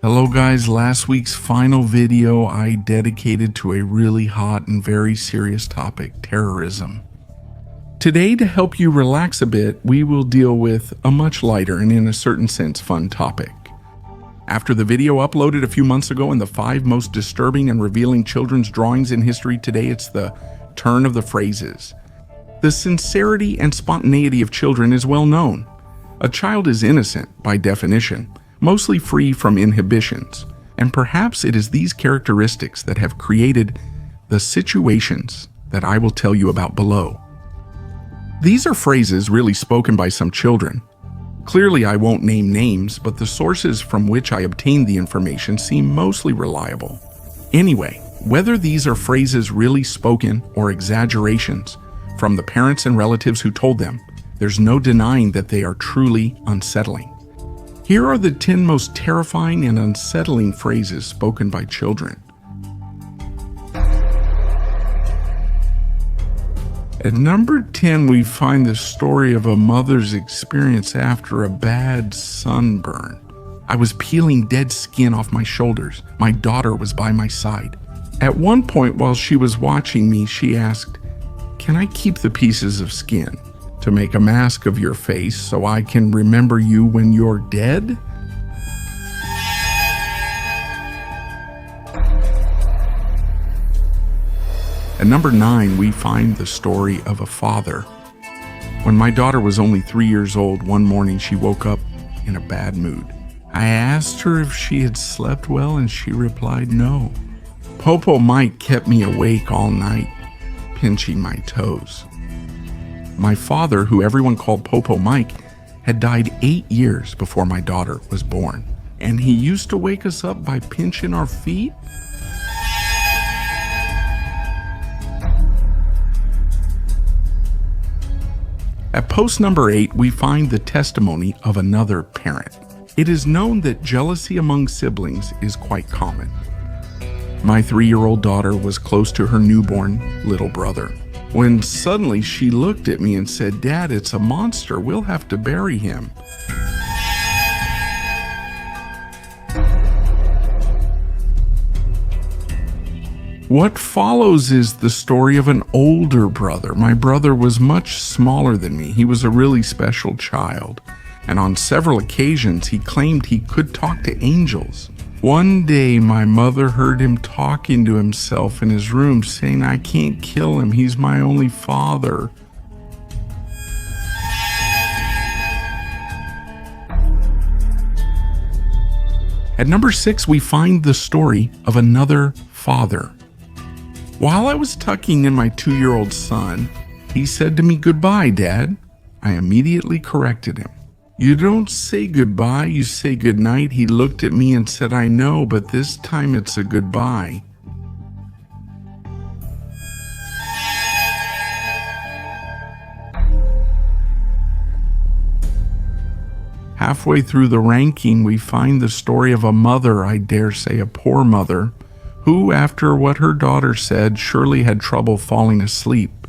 Hello guys, last week's final video I dedicated to a really hot and very serious topic, terrorism. Today, to help you relax a bit, we will deal with a much lighter and in a certain sense fun topic. After the video uploaded a few months ago in the 5 most disturbing and revealing children's drawings in history, today it's the turn of the phrases. The sincerity and spontaneity of children is well known. A child is innocent by definition, mostly free from inhibitions, and perhaps it is these characteristics that have created the situations that I will tell you about below. These are phrases really spoken by some children. Clearly, I won't name names, but the sources from which I obtained the information seem mostly reliable. Anyway, whether these are phrases really spoken or exaggerations from the parents and relatives who told them, there's no denying that they are truly unsettling. Here are the 10 most terrifying and unsettling phrases spoken by children. At number 10, we find the story of a mother's experience after a bad sunburn. I was peeling dead skin off my shoulders. My daughter was by my side. At one point while she was watching me, she asked, "Can I keep the pieces of skin to make a mask of your face so I can remember you when you're dead?" At number 9, we find the story of a father. When my daughter was only 3 years old, one morning she woke up in a bad mood. I asked her if she had slept well and she replied no. Popo Mike kept me awake all night, pinching my toes. My father, who everyone called Popo Mike, had died 8 years before my daughter was born. And he used to wake us up by pinching our feet? At post number 8, we find the testimony of another parent. It is known that jealousy among siblings is quite common. My 3-year-old daughter was close to her newborn little brother, when suddenly she looked at me and said, "Dad, it's a monster. We'll have to bury him." What follows is the story of an older brother. My brother was much smaller than me. He was a really special child, and on several occasions he claimed he could talk to angels. One day my mother heard him talking to himself in his room, saying, "I can't kill him, he's my only father." At number 6, we find the story of another father. While I was tucking in my 2-year-old son, he said to me, "Goodbye, Dad." I immediately corrected him. "You don't say goodbye, you say goodnight." He looked at me and said, "I know, but this time it's a goodbye." Halfway through the ranking, we find the story of a mother, I dare say a poor mother, who, after what her daughter said, surely had trouble falling asleep.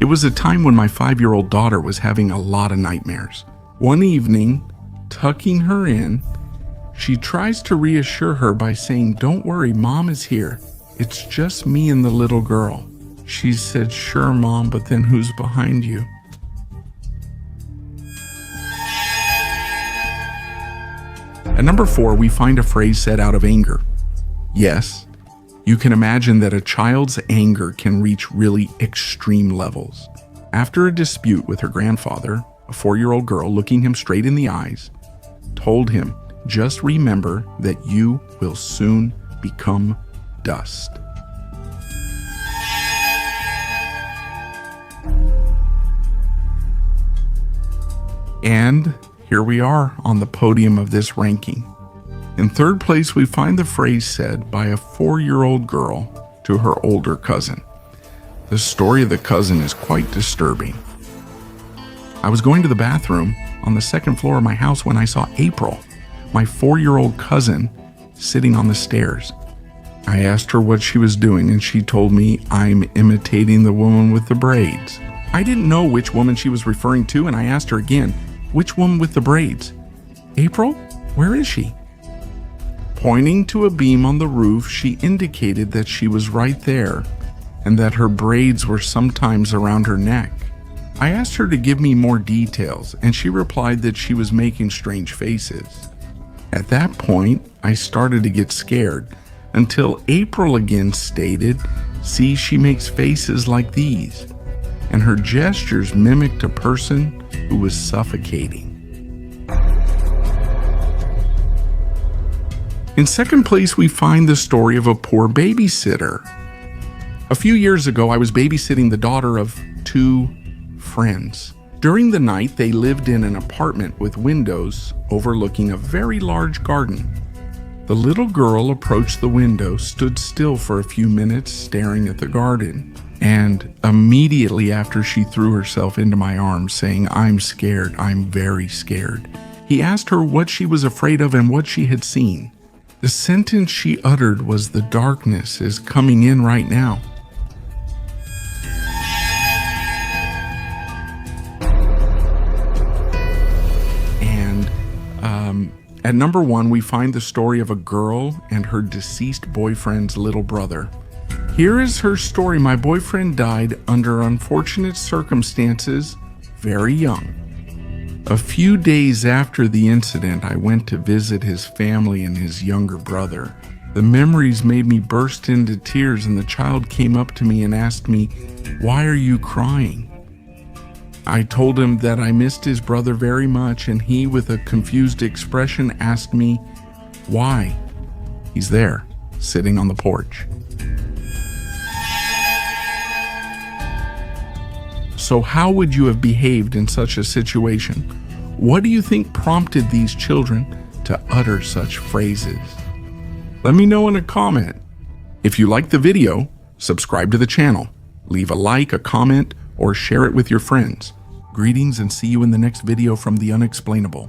It was a time when my 5-year-old daughter was having a lot of nightmares. One evening, tucking her in, she tries to reassure her by saying, "Don't worry, Mom is here. It's just me and the little girl." She said, "Sure, Mom, but then who's behind you?" At number 4, we find a phrase said out of anger. Yes, you can imagine that a child's anger can reach really extreme levels. After a dispute with her grandfather, a 4-year-old girl, looking him straight in the eyes, told him, "Just remember that you will soon become dust." And here we are on the podium of this ranking. In 3rd place, we find the phrase said by a 4-year-old girl to her older cousin. The story of the cousin is quite disturbing. I was going to the bathroom on the 2nd floor of my house when I saw April, my 4-year-old cousin, sitting on the stairs. I asked her what she was doing, and she told me, "I'm imitating the woman with the braids." I didn't know which woman she was referring to, and I asked her again, "Which woman with the braids?" "April? Where is she?" Pointing to a beam on the roof, she indicated that she was right there and that her braids were sometimes around her neck. I asked her to give me more details, and she replied that she was making strange faces. At that point, I started to get scared, until April again stated, "See, she makes faces like these," and her gestures mimicked a person who was suffocating. In second place, we find the story of a poor babysitter. A few years ago, I was babysitting the daughter of two friends. During the night, they lived in an apartment with windows overlooking a very large garden. The little girl approached the window, stood still for a few minutes staring at the garden, and immediately after she threw herself into my arms saying, "I'm scared, I'm very scared." He asked her what she was afraid of and what she had seen. The sentence she uttered was, "The darkness is coming in right now." At number 1, we find the story of a girl and her deceased boyfriend's little brother. Here is her story. My boyfriend died under unfortunate circumstances, very young. A few days after the incident, I went to visit his family and his younger brother. The memories made me burst into tears, and the child came up to me and asked me, "Why are you crying?" I told him that I missed his brother very much, and he, with a confused expression, asked me, "Why?" He's there, sitting on the porch. So how would you have behaved in such a situation? What do you think prompted these children to utter such phrases? Let me know in a comment. If you liked the video, subscribe to the channel, leave a like, a comment, or share it with your friends. Greetings, and see you in the next video from the Unexplainable.